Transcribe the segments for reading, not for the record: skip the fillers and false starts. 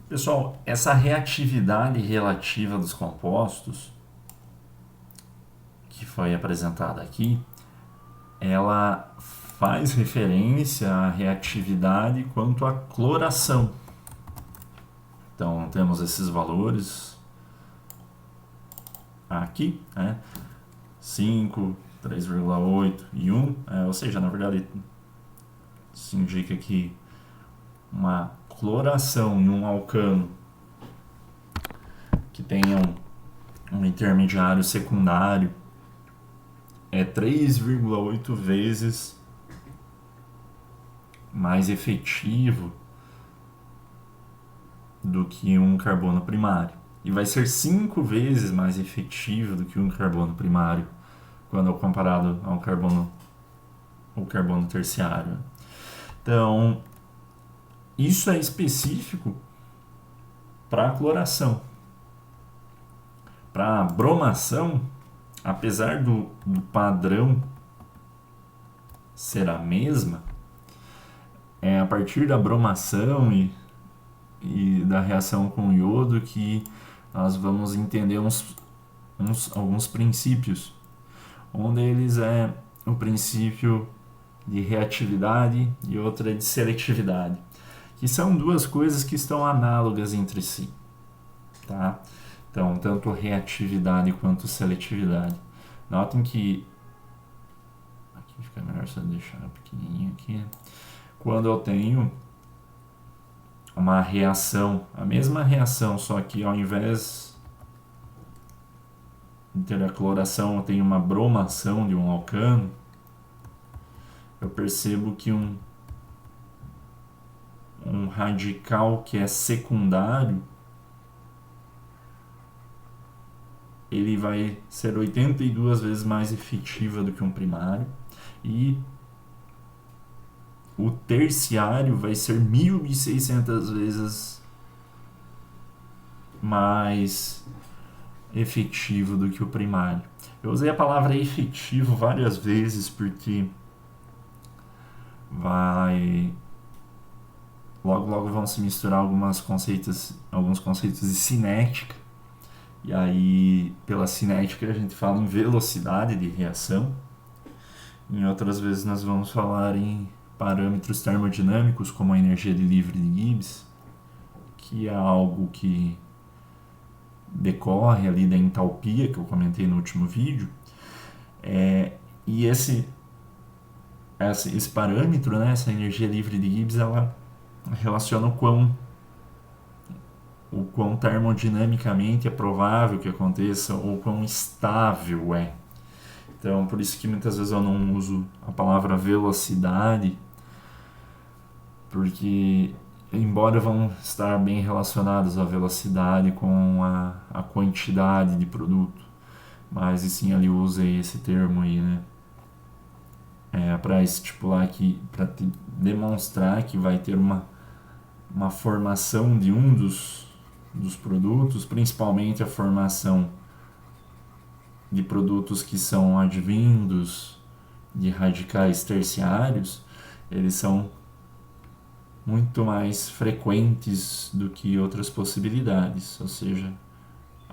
Pessoal, essa reatividade relativa dos compostos que foi apresentada aqui, ela faz referência à reatividade quanto à cloração. Então, temos esses valores aqui, né? 5, 3,8 e 1, ou seja, na verdade, isso indica que uma cloração em um alcano que tenha um intermediário secundário é 3,8 vezes mais efetivo do que um carbono primário. E vai ser 5 vezes mais efetivo do que um carbono primário quando comparado ao carbono terciário. Então, isso é específico para a cloração. Para a bromação, apesar do padrão ser a mesma, é a partir da bromação e da reação com o iodo que nós vamos entender alguns princípios. Um deles é o princípio de reatividade e outro é de seletividade, que são duas coisas que estão análogas entre si, tá? Então, tanto reatividade quanto seletividade. Notem que aqui fica melhor se eu deixar pequenininho aqui. Quando eu tenho uma reação, a mesma reação, só que ao invés de ter a cloração, eu tenho uma bromação de um alcano, eu percebo que um radical que é secundário, ele vai ser 82 vezes mais efetiva do que um primário, e o terciário vai ser 1.600 vezes mais efetivo do que o primário. Eu usei a palavra efetivo várias vezes porque logo vão se misturar alguns conceitos de cinética. E aí, pela cinética, a gente fala em velocidade de reação. Em outras vezes, nós vamos falar em parâmetros termodinâmicos, como a energia de livre de Gibbs, que é algo que decorre ali da entalpia, que eu comentei no último vídeo. E esse parâmetro, né, essa energia livre de Gibbs, ela relaciona o quão termodinamicamente é provável que aconteça ou quão estável é. Então, por isso que muitas vezes eu não uso a palavra velocidade, porque embora vão estar bem relacionados a velocidade com a quantidade de produto, mas sim ali usei esse termo aí, né? Para estipular que, para demonstrar que vai ter uma formação de um dos produtos, principalmente a formação de produtos que são advindos de radicais terciários, eles são muito mais frequentes do que outras possibilidades, ou seja,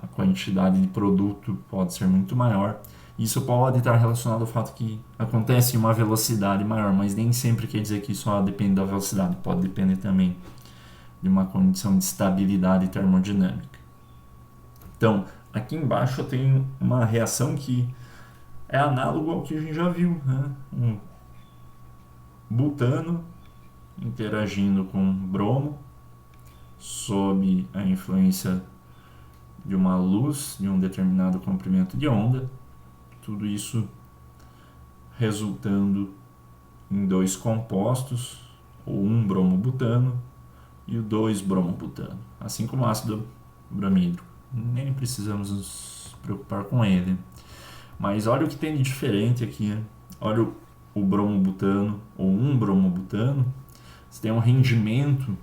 a quantidade de produto pode ser muito maior. Isso pode estar relacionado ao fato que acontece em uma velocidade maior, mas nem sempre quer dizer que só depende da velocidade, pode depender também de uma condição de estabilidade termodinâmica. Então, aqui embaixo eu tenho uma reação que é análogo ao que a gente já viu, né? Um butano interagindo com bromo sob a influência de uma luz de um determinado comprimento de onda, tudo isso resultando em dois compostos, o 1-bromobutano e o 2-bromobutano, assim como o ácido bromídrico. Nem precisamos nos preocupar com ele. Mas olha o que tem de diferente aqui, né? Olha o bromobutano ou 1-bromobutano, você tem um rendimento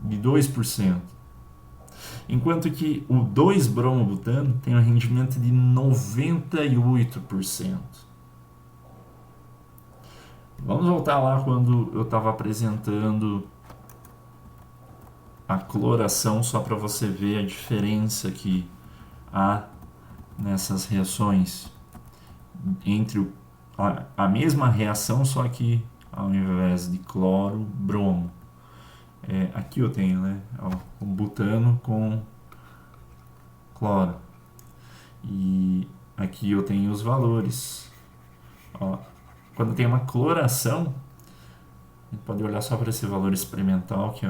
de 2%, enquanto que o 2-bromobutano tem um rendimento de 98%. Vamos voltar lá quando eu estava apresentando a cloração só para você ver a diferença que há nessas reações entre a mesma reação, só que ao invés de cloro, bromo. Aqui eu tenho, né, o butano com cloro. E aqui eu tenho os valores. Quando tem uma cloração, a gente pode olhar só para esse valor experimental, que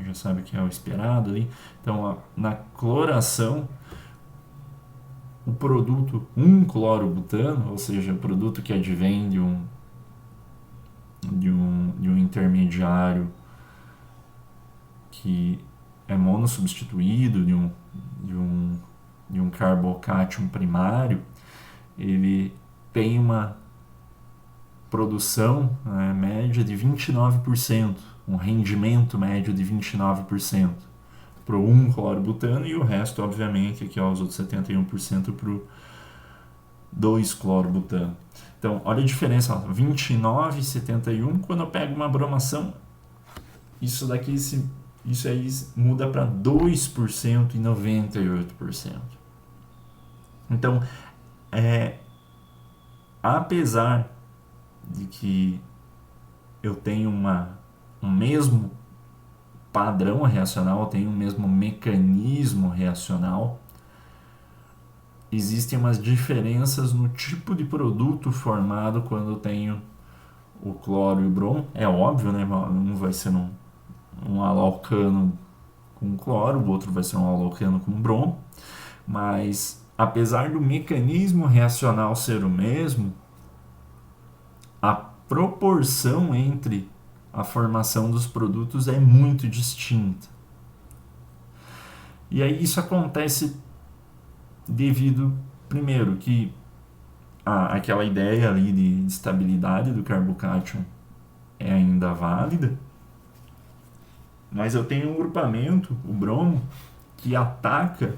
já sabe que é o esperado ali. Então, na cloração, o produto 1-clorobutano, ou seja, o produto que advém de um intermediário que é monossubstituído de um carbocátion primário, ele tem uma produção, né, média de 29%, um rendimento médio de 29% para o 1-clorobutano e o resto, obviamente, aqui os outros 71% para o 2-clorobutano. Então, olha a diferença, 29 e 71, quando eu pego uma bromação, isso aí muda para 2% e 98%. Então, apesar de que eu tenho um mesmo padrão reacional, eu tenho um mesmo mecanismo reacional, existem umas diferenças no tipo de produto formado quando eu tenho o cloro e o bromo. É óbvio, né? Um vai ser um halocano com cloro, o outro vai ser um halocano com bromo, mas apesar do mecanismo reacional ser o mesmo, a proporção entre a formação dos produtos é muito distinta. E aí isso acontece devido, primeiro, que aquela ideia ali de estabilidade do carbocátion é ainda válida, mas eu tenho um grupamento, o bromo, que ataca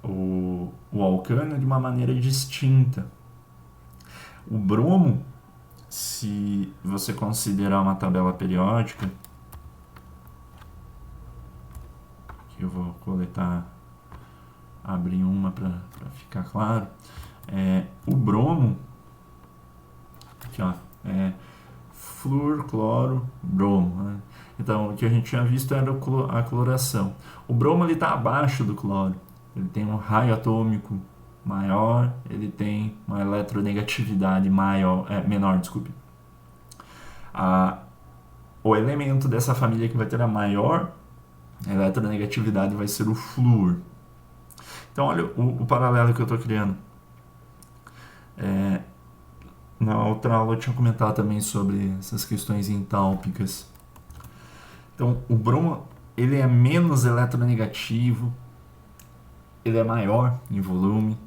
o alcano de uma maneira distinta. O bromo, se você considerar uma tabela periódica, que eu vou abrir uma para ficar claro, o bromo, aqui flúor, cloro, bromo, né? Então, o que a gente tinha visto era a cloração. O bromo está abaixo do cloro, ele tem um raio atômico maior, ele tem uma eletronegatividade menor. O elemento dessa família que vai ter a maior eletronegatividade vai ser o flúor. Então, olha o paralelo que eu estou criando. Na outra aula eu tinha comentado também sobre essas questões entálpicas. Então, o bromo ele é menos eletronegativo, ele é maior em volume,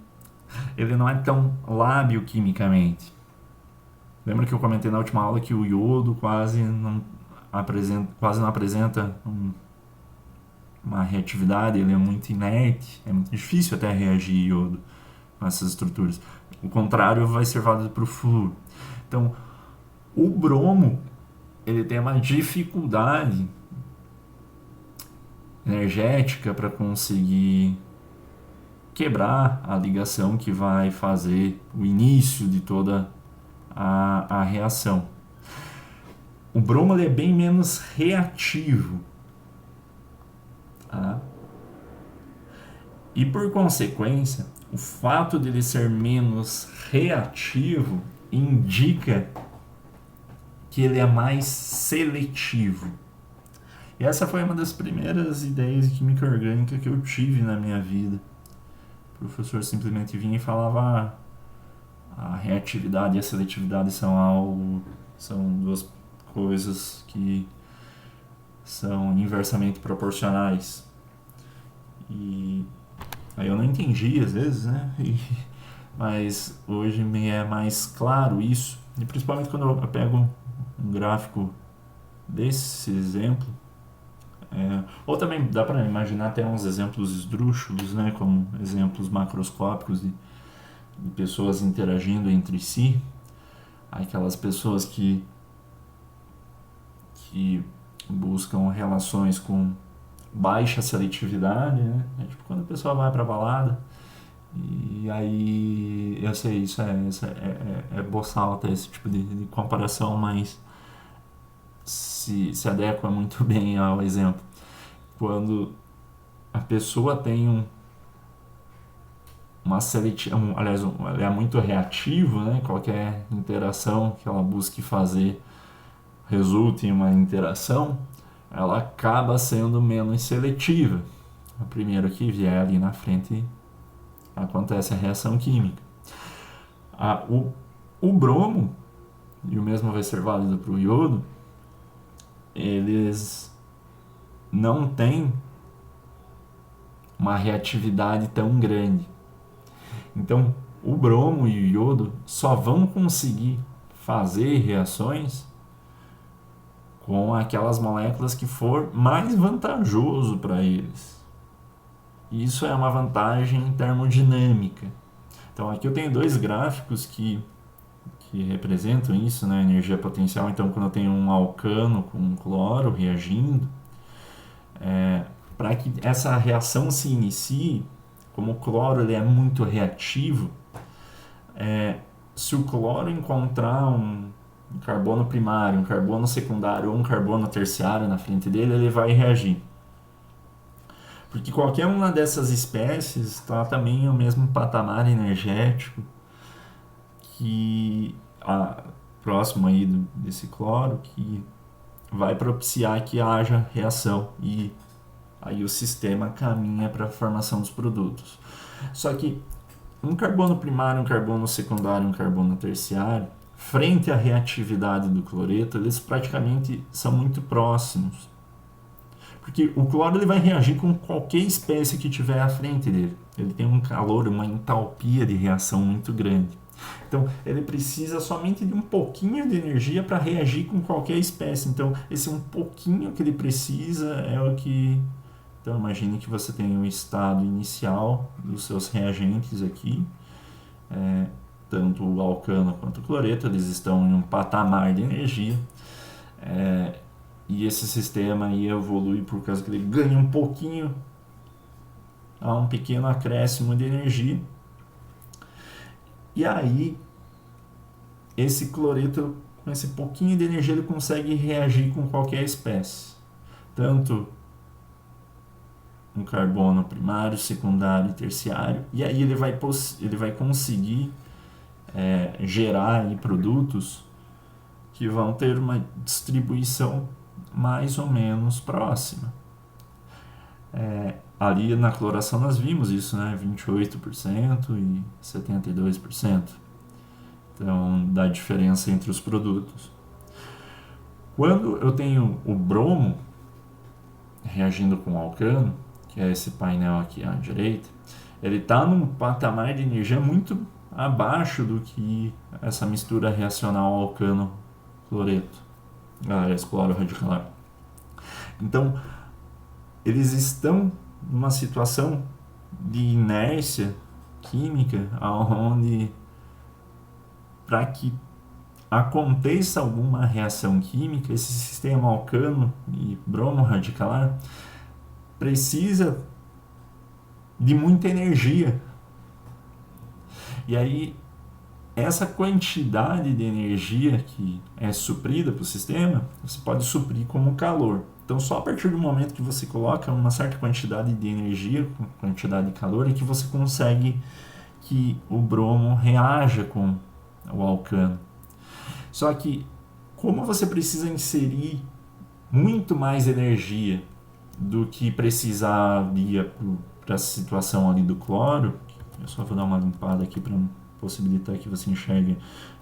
ele não é tão lábil quimicamente. Lembra que eu comentei na última aula que o iodo quase não apresenta uma reatividade, ele é muito inerte, é muito difícil até reagir iodo com essas estruturas. O contrário vai ser válido para o flúor. Então, o bromo ele tem uma dificuldade energética para conseguir quebrar a ligação que vai fazer o início de toda a reação. O bromo ele é bem menos reativo, tá? E por consequência, o fato de ele ser menos reativo indica que ele é mais seletivo. E essa foi uma das primeiras ideias de química orgânica que eu tive na minha vida. O professor simplesmente vinha e falava: a reatividade e a seletividade são duas coisas que são inversamente proporcionais. E aí eu não entendi às vezes, né? Mas hoje me é mais claro isso. E principalmente quando eu pego um gráfico desse exemplo. Ou também dá para imaginar até uns exemplos esdrúxulos, né? Como exemplos macroscópicos de pessoas interagindo entre si. Aquelas pessoas que buscam relações com baixa seletividade, né? É tipo quando a pessoa vai pra balada e aí, eu sei, é boçal até esse tipo de comparação, mas se adequa muito bem ao exemplo. Quando a pessoa tem uma seletividade, aliás, ela é muito reativa, né? Qualquer interação que ela busque fazer resulta em uma interação, ela acaba sendo menos seletiva. A primeira que vier ali na frente acontece a reação química. O bromo, e o mesmo vai ser válido para o iodo, eles não têm uma reatividade tão grande. Então, o bromo e o iodo só vão conseguir fazer reações com aquelas moléculas que for mais vantajoso para eles. Isso é uma vantagem termodinâmica. Então, aqui eu tenho dois gráficos que representam isso, né? Energia potencial. Então, quando eu tenho um alcano com um cloro reagindo, para que essa reação se inicie, como o cloro ele é muito reativo, se o cloro encontrar um carbono primário, um carbono secundário ou um carbono terciário na frente dele, ele vai reagir. Porque qualquer uma dessas espécies está também no mesmo patamar energético que próximo aí desse cloro, que vai propiciar que haja reação e aí o sistema caminha para a formação dos produtos. Só que um carbono primário, um carbono secundário, um carbono terciário, frente à reatividade do cloreto, eles praticamente são muito próximos. Porque o cloro ele vai reagir com qualquer espécie que tiver à frente dele. Ele tem um calor, uma entalpia de reação muito grande. Então, ele precisa somente de um pouquinho de energia para reagir com qualquer espécie. Então, esse um pouquinho que ele precisa é o que... Então, imagine que você tem o estado inicial dos seus reagentes aqui, tanto o alcano quanto o cloreto, eles estão em um patamar de energia, e esse sistema aí evolui por causa que ele ganha um pouquinho, há um pequeno acréscimo de energia, e aí esse cloreto, com esse pouquinho de energia, ele consegue reagir com qualquer espécie, tanto um carbono primário, secundário e terciário, e aí ele vai conseguir gerar aí produtos que vão ter uma distribuição mais ou menos próxima. Ali na cloração nós vimos isso, né? 28% e 72%. Então, da diferença entre os produtos. Quando eu tenho o bromo reagindo com o alcano, que é esse painel aqui à direita, ele está num patamar de energia muito abaixo do que essa mistura reacional alcano-cloreto, cloro radicalar. Então, eles estão numa situação de inércia química, onde para que aconteça alguma reação química, esse sistema alcano e bromo radicalar precisa de muita energia. E aí, essa quantidade de energia que é suprida para o sistema, você pode suprir como calor. Então, só a partir do momento que você coloca uma certa quantidade de energia, quantidade de calor, é que você consegue que o bromo reaja com o alcano. Só que, como você precisa inserir muito mais energia do que precisaria para a situação ali do cloro, eu só vou dar uma limpada aqui para possibilitar que você enxergue.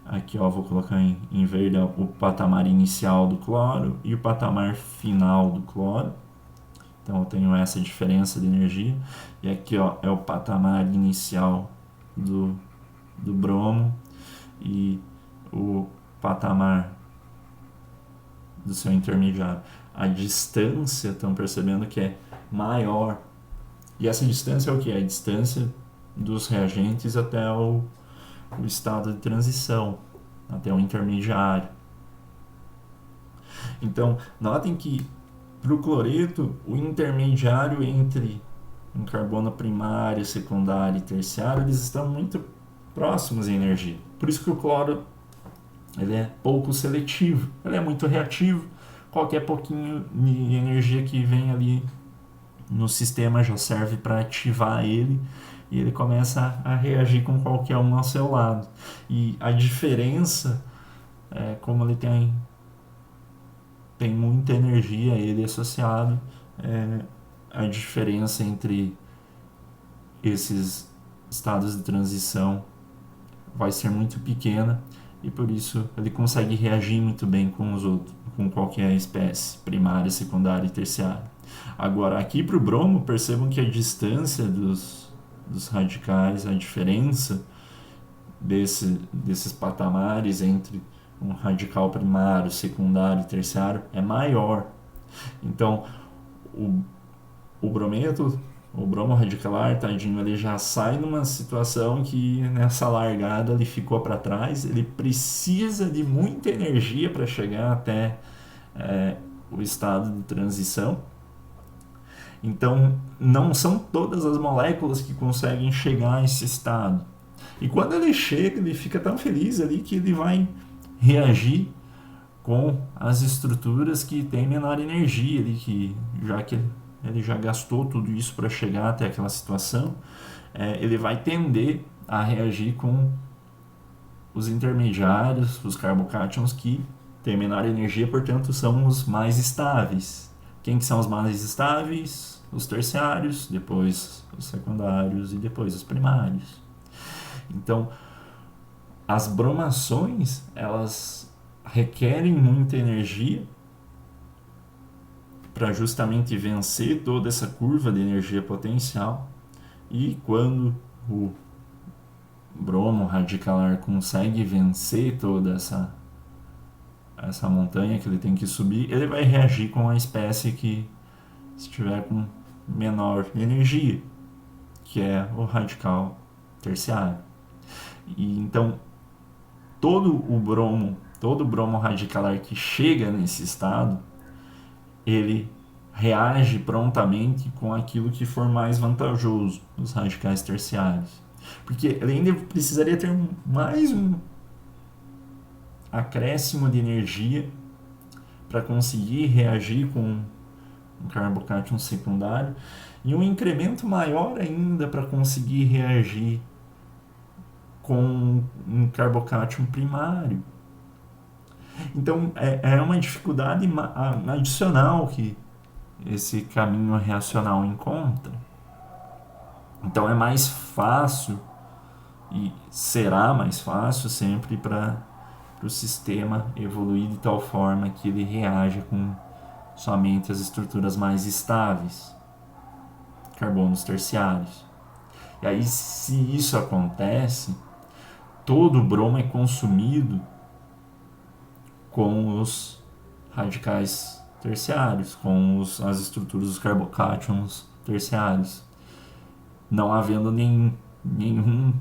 Aqui, ó, vou colocar em verde o patamar inicial do cloro e o patamar final do cloro. Então eu tenho essa diferença de energia. E aqui, ó, é o patamar inicial do bromo e o patamar do seu intermediário. A distância, estão percebendo que é maior. E essa distância é o que? É a distância dos reagentes até o estado de transição, até o intermediário. Então, notem que para o cloreto, o intermediário entre um carbono primário, secundário e terciário, eles estão muito próximos em energia. Por isso que o cloro ele é pouco seletivo, ele é muito reativo. Qualquer pouquinho de energia que vem ali no sistema já serve para ativar ele e ele começa a reagir com qualquer um ao seu lado. E a diferença é como ele tem muita energia ele associado, a diferença entre esses estados de transição vai ser muito pequena e por isso ele consegue reagir muito bem com os outros, com qualquer espécie, primária, secundária e terciária. Agora, aqui para o bromo, percebam que a distância dos radicais, a diferença desses patamares entre um radical primário, secundário e terciário é maior. Então, o brometo, o bromo radicalar, tadinho, ele já sai numa situação que nessa largada ele ficou para trás, ele precisa de muita energia para chegar até o estado de transição. Então, não são todas as moléculas que conseguem chegar a esse estado. E quando ele chega, ele fica tão feliz ali que ele vai reagir com as estruturas que têm menor energia ali, que ele já gastou tudo isso para chegar até aquela situação, ele vai tender a reagir com os intermediários, os carbocátions que têm menor energia, portanto são os mais estáveis. Quem que são os mais estáveis? Os terciários, depois os secundários e depois os primários. Então, as bromações, elas requerem muita energia para justamente vencer toda essa curva de energia potencial. E quando o bromo radicalar consegue vencer toda essa montanha que ele tem que subir, ele vai reagir com a espécie que estiver com menor energia, que é o radical terciário. E então todo bromo radicalar que chega nesse estado, ele reage prontamente com aquilo que for mais vantajoso nos radicais terciários. Porque ele ainda precisaria ter mais um acréscimo de energia para conseguir reagir com um carbocátion secundário e um incremento maior ainda para conseguir reagir com um carbocátion primário. Então é uma dificuldade adicional que esse caminho reacional encontra. Então é mais fácil e será mais fácil sempre para o sistema evoluir de tal forma que ele reaja com somente as estruturas mais estáveis, carbonos terciários. E aí, se isso acontece, todo o bromo é consumido com os radicais terciários, com as estruturas dos carbocátions terciários, não havendo nenhum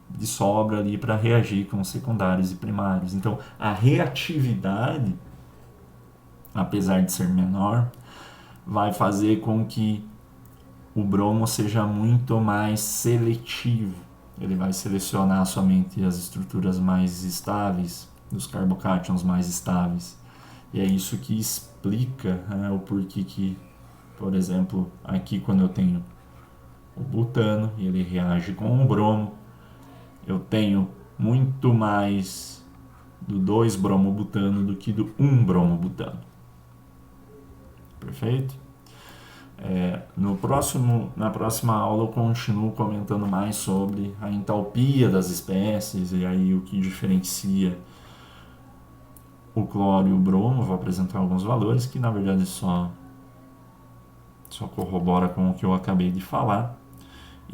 de sobra ali para reagir com os secundários e primários. Então, a reatividade, apesar de ser menor, vai fazer com que o bromo seja muito mais seletivo. Ele vai selecionar somente as estruturas mais estáveis, os carbocátions mais estáveis. E é isso que explica o porquê que, por exemplo, aqui quando eu tenho o butano e ele reage com o bromo, eu tenho muito mais do 2-bromobutano do que do 1-bromobutano. Perfeito? Na próxima aula eu continuo comentando mais sobre a entalpia das espécies e aí o que diferencia o cloro e o bromo. Vou apresentar alguns valores que na verdade só corrobora com o que eu acabei de falar.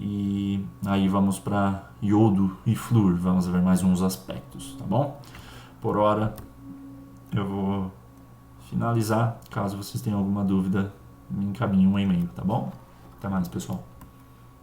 E aí vamos para iodo e flúor, vamos ver mais uns aspectos, tá bom? Por hora eu vou finalizar. Caso vocês tenham alguma dúvida, me encaminhem um e-mail, tá bom? Até mais, pessoal.